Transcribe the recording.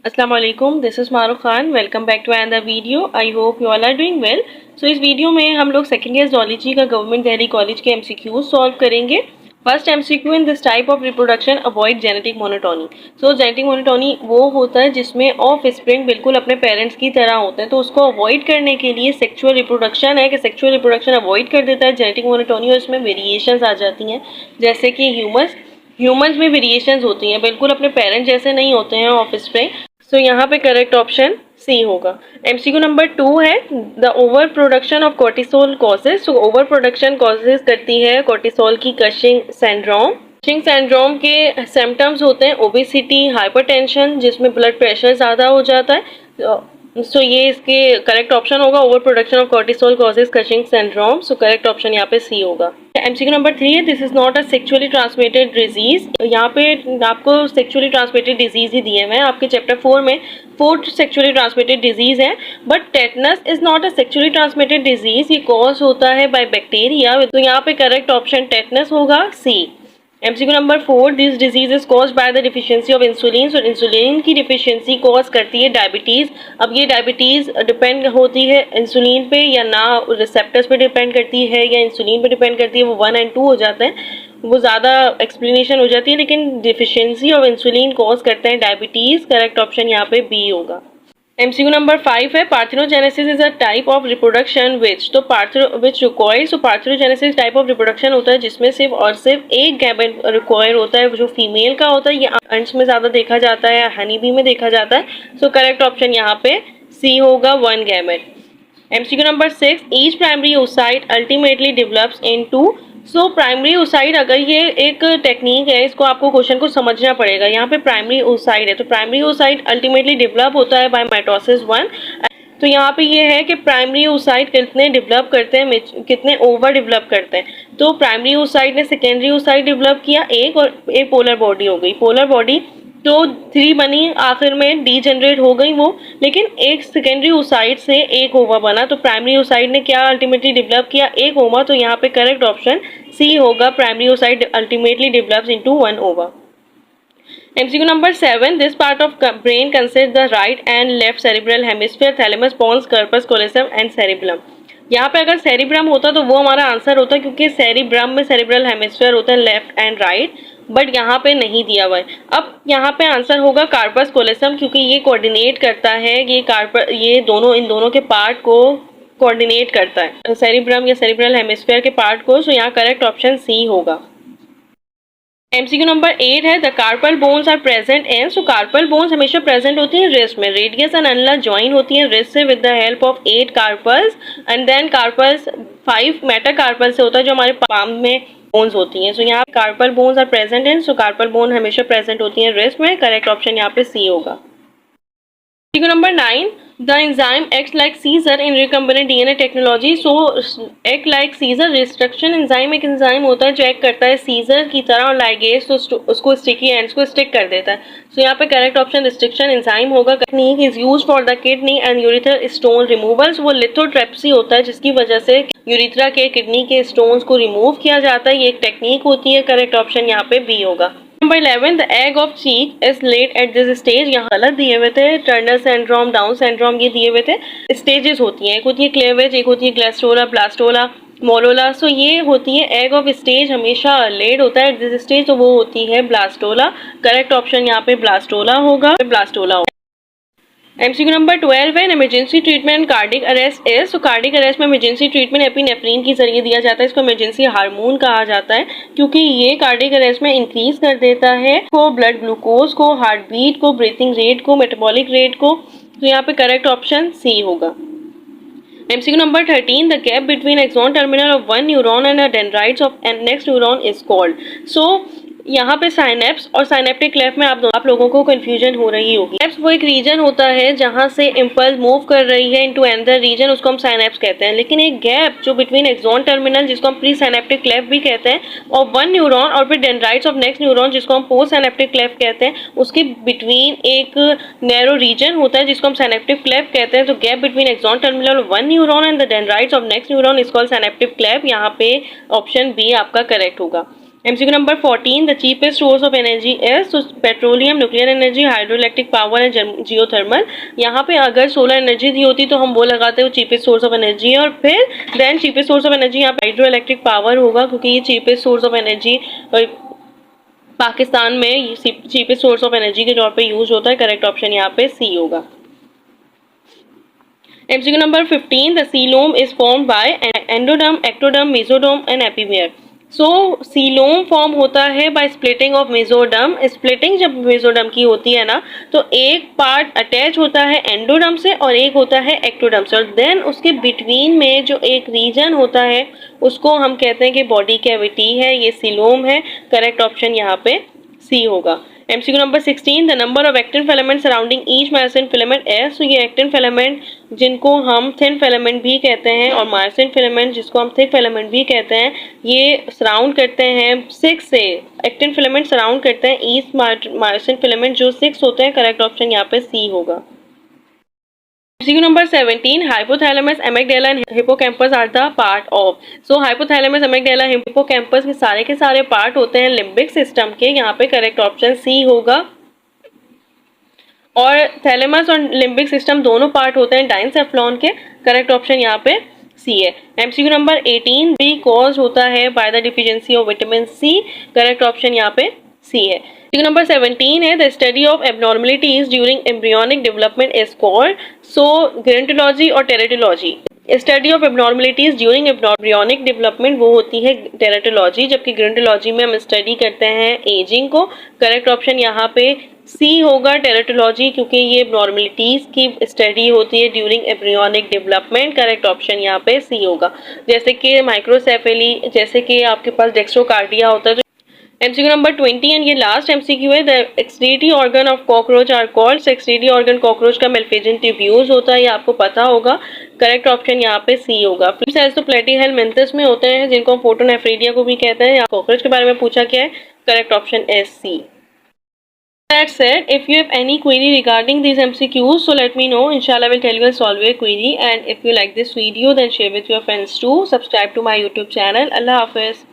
अस्सलाम वालेकुम, this is Maroof Khan. Welcome back to another video. I hope you all are doing well. So इस video में हम लोग सेकेंड ईयर ज़ूलॉजी का गवर्नमेंट दिल्ली कॉलेज के एमसीक्यूज सॉल्व करेंगे। First MCQ, in this type of reproduction avoid genetic monotony. So genetic monotony वो होता है जिसमें ऑफ स्प्रिंग बिल्कुल अपने पेरेंट्स की तरह होते हैं, तो उसको अवॉइड करने के लिए सेक्सुअल रिप्रोडक्शन है कि सेक्सुअल रिप्रोडक्शन अवॉइड कर देता है जेनेटिक मोनोटोनी, और इसमें वेरिएशंस आ जाती हैं। जैसे कि ह्यूमंस में वेरिएशंस होती हैं, बिल्कुल अपने पेरेंट्स जैसे नहीं होते हैं ऑफ स्प्रिंग। सो यहाँ पे करेक्ट ऑप्शन सी होगा। एमसीक्यू नंबर 2 है, the over production of cortisol causes. So over production causes करती है कोर्टिसोल की कशिंग सिंड्रोम। कशिंग सिंड्रोम के सिम्टम्स होते हैं ओबेसिटी, हाइपरटेंशन, जिसमें ब्लड प्रेशर ज़्यादा हो जाता है। सो ये इसके करेक्ट ऑप्शन होगा, over production of cortisol causes Cushing syndrome. So correct option यहाँ पे सी होगा। एमसीक्यू नंबर 3 है, this is not a sexually transmitted disease. यहाँ पे आपको सेक्सुअली ट्रांसमिटेड डिजीज ही दिए हुए हैं आपके चैप्टर 4 में। 4 सेक्सुअली ट्रांसमिटेड डिजीज है, but tetanus is not a sexually transmitted disease. ये कॉज होता है बाय बैक्टीरिया, तो यहाँ पे करेक्ट ऑप्शन टेटनस होगा, C. MCQ number 4, this disease is cause by the deficiency of insulin. So insulin की deficiency cause करती है डायबिटीज। अब ये डायबिटीज डिपेंड होती है इंसुलिन पे या ना रिसेप्टर्स पे डिपेंड करती है या इंसुलिन पे डिपेंड करती है, वो 1 और 2 हो जाते हैं, वो ज़्यादा एक्सप्लेनेशन हो जाती है, लेकिन डिफिशियंसी ऑफ इंसुलिन कॉज करते हैं डायबिटीज। करेक्ट ऑप्शन यहाँ पे बी होगा। एमसीक्यू नंबर 5 है, parthenogenesis is a type of reproduction which. तो विच रिक्वायर्स, तो पार्थेनोजेनेसिस टाइप ऑफ रिप्रोडक्शन होता है जिसमें सिर्फ और सिर्फ एक गैमेट रिक्वायर होता है, जो फीमेल का होता है। ये अंट्स में ज़्यादा देखा जाता है, हनी बी में देखा जाता है। सो करेक्ट ऑप्शन यहाँ पे सी होगा, 1 gamete. MCQ number 6, each primary oocyte ultimately develops into. So primary oocyte, अगर ये एक टेक्निक है, इसको आपको क्वेश्चन को समझना पड़ेगा। यहाँ पे प्राइमरी oocyte है, तो प्राइमरी oocyte अल्टीमेटली डेवलप होता है बाय माइटोसिस 1। तो यहाँ पे ये है कि प्राइमरी oocyte कितने डेवलप करते हैं, कितने ओवर डेवलप करते हैं। तो प्राइमरी oocyte ने सेकेंडरी oocyte डेवलप किया एक, और एक पोलर बॉडी हो गई। पोलर बॉडी तो 3 बनी, आखिर में डी जनरेट हो गई वो, लेकिन एक सेकेंडरी oocyte से एक ओवा बना। तो प्राइमरी oocyte ने क्या अल्टीमेटली डेवलप किया, एक ओवा। तो यहाँ पे करेक्ट ऑप्शन सी होगा, primary oocyte ultimately develops into 1 ova. MCQ number 7, this part of brain consist the right and left cerebral hemisphere, thalamus, pons, corpus callosum and cerebrum. यहाँ पे अगर सेरिब्रम होता तो वो हमारा आंसर होता, क्योंकि सेरिब्रम में सेरिब्रल हेमिस्फीयर होता है लेफ्ट एंड राइट, बट यहाँ पे नहीं दिया हुआ है। अब यहाँ पे आंसर होगा कार्पस कोलोसम, क्योंकि ये कोऑर्डिनेट करता है, ये दोनों, इन दोनों के पार्ट को कोऑर्डिनेट करता है, सेरिब्रम या सेरिब्रल हेमिस्फीयर के पार्ट को। सो यहाँ करेक्ट ऑप्शन सी होगा। एमसीक्यू नंबर 8 है, the carpal bones are present in. So carpal bones हमेशा प्रेजेंट होती हैं रिस्ट में। रेडियस एंड अनला ज्वाइन होती हैं रिस्ट से with the help of 8 carpals, and then carpals 5 metacarpal से होता है, जो हमारे पाम में बोन्स होती हैं। सो यहाँ carpal bones are present in. So carpal bone हमेशा प्रेजेंट होती हैं रिस्ट में। करेक्ट ऑप्शन यहाँ पे सी होगा। Number 9, the enzyme act like scissor in recombinant DNA technology. So act like scissor, restriction enzyme एक एंजाइम होता है जो एक्ट करता है सीजर की तरह, और लाइगेज तो उसको स्टिकी एंड्स को स्टिक कर देता है। सो यहाँ पे करेक्ट ऑप्शन रिस्ट्रिक्शन एंजाइम होगा। Technique is used for the kidney and ureter stone removal. वो लिथोट्रिप्सी होता है जिसकी वजह से यूरिथ्रा के किडनी के स्टोन्स को रिमूव किया जाता है, ये एक टेक्निक होती है। करेक्ट ऑप्शन यहाँ पे बी होगा। Number 11, the egg of chick is late at this stage. यहाँ गलत दिए हुए थे, टर्नर सिंड्रोम, डाउन सिंड्रोम, ये दिए हुए थे। स्टेजेस होती हैं, एक होती है क्लेवेज, एक होती है ग्लेस्टोला, ब्लास्टोला, मोलोला। सो ये होती है एग ऑफ स्टेज, हमेशा लेट होता है एट दिस स्टेज, तो वो होती है ब्लास्टोला। करेक्ट ऑप्शन यहाँ पे ब्लास्टोला होगा, ब्लास्टोला होगा। एमसीक्यू नंबर 12 है, emergency treatment cardiac arrest is. तो कार्डिक अरेस्ट में इमरजेंसी ट्रीटमेंट एपिनेफ्रीन के जरिए दिया जाता है। इसको इमरजेंसी हार्मोन कहा जाता है, क्योंकि ये कार्डिक अरेस्ट में इंक्रीज कर देता है को ब्लड ग्लूकोज को, हार्ट बीट को, ब्रीथिंग रेट को, मेटाबॉलिक रेट को। तो यहाँ पे करेक्ट ऑप्शन सी होगा। MCQ number 13, the gap between axon terminal of one neuron and dendrites of next neuron is called. So यहाँ पे साइनेप्स और साइनेप्टिक क्लेफ्ट में आप लोगों को कंफ्यूजन हो रही होगी। क्लेफ्ट वो एक रीजन होता है जहाँ से इम्पल्स मूव कर रही है इनटू अनदर रीजन, उसको हम साइनेप्स कहते हैं। लेकिन एक गैप जो बिटवीन एक्सॉन टर्मिनल, जिसको हम प्री साइनेप्टिक क्लेफ्ट भी कहते हैं, और वन न्यूरॉन और फिर डेंड्राइट्स ऑफ नेक्स्ट न्यूरॉन, जिसको हम पोस्ट साइनेप्टिक क्लेफ्ट कहते हैं, उसके बिटवीन एक नैरो रीजन होता है जिसको हम साइनेप्टिक क्लेफ्ट कहते हैं। तो gap between axon terminal of one neuron and the dendrites of next neuron is called synaptic cleft. यहाँ पे ऑप्शन बी आपका करेक्ट होगा। MCQ number 14, the cheapest source of energy is, तो petroleum, nuclear energy, hydro electric power and geothermal. यहाँ पे अगर solar energy दी होती तो हम वो लगाते हैं, वो चीपेस्ट सोर्स ऑफ एनर्जी है, और फिर then cheapest source of energy यहाँ पे हाइड्रो इलेक्ट्रिक पावर होगा, क्योंकि ये cheapest source of energy Pakistan में चीपेस्ट सोर्स ऑफ एनर्जी के तौर पे यूज होता है। करेक्ट ऑप्शन यहाँ पे सी होगा। MCQ number 15, the coelom is formed by endoderm, ectoderm, mesoderm and epimere. So coelom form होता है by splitting of mesoderm. Splitting जब मेसोडर्म की होती है ना, तो एक पार्ट अटैच होता है एंडोडर्म से और एक होता है एक्टोडर्म से, और देन उसके बिटवीन में जो एक रीजन होता है उसको हम कहते हैं कि बॉडी कैविटी है, ये सीलोम है। करेक्ट ऑप्शन यहाँ पे सी होगा। MCQ number 16, the number of actin filament surrounding each myosin filament S. तो ये एक्टिन फिलामेंट जिनको हम थिन फिलामेंट भी कहते हैं और मायोसिन फिलामेंट जिसको हम थिक फिलामेंट भी कहते हैं, ये सराउंड करते हैं 6 से। एक्टिन फिलामेंट सराउंड करते हैं ईच मायोसिन फिलामेंट जो 6 होते हैं। करेक्ट ऑप्शन यहाँ पे सी होगा। MCQ number 17, hypothalamus, amygdala and hippocampus are the part of. So hypothalamus, amygdala, hippocampus के सारे पार्ट होते हैं लिम्बिक सिस्टम के। यहाँ पे करेक्ट ऑप्शन सी होगा। और थैलेमस और लिम्बिक सिस्टम दोनों पार्ट होते हैं डाइनसेफ्लॉन के। करेक्ट ऑप्शन यहाँ पे सी है। MCQ नंबर 18, बी कॉज होता है by the deficiency of vitamin C. Correct option यहाँ पे सी है। MCQ नंबर 17 है, the study of abnormalities during embryonic development is called. So gerontology और teratology. Study of abnormalities during embryonic development वो होती है टेरेटोलॉजी, जबकि गेरोंटोलॉजी में हम स्टडी करते हैं एजिंग को। करेक्ट ऑप्शन यहाँ पे सी होगा, टेरेटोलॉजी, क्योंकि ये एबनॉर्मलिटीज की स्टडी होती है during embryonic development. Correct option यहाँ पे सी होगा। जैसे कि माइक्रोसेफेली, जैसे कि आपके पास डेक्स्ट्रोकार्डिया होता है। MCQ नंबर 20 एंड ये लास्ट MCQ है, the excretory organ of cockroach are called. Excretory organ cockroach का मेल्फिजियन ट्यूब्यूल्स होता है, ये आपको पता होगा। करेक्ट ऑप्शन यहाँ पे सी होगा। फ्लिप सेल्स तो प्लेटीहेलमिंथस में होते हैं, जिनको हम फोटोनेफ्रीडिया को भी कहते हैं। कॉकरोच के बारे में पूछा गया है। Correct option is C. That said, if you have any query regarding these MCQs, so let me know. Inshallah, I will tell you and solve your query. And if you like this video, then share with your friends too. Subscribe to my YouTube channel. Allah Hafiz.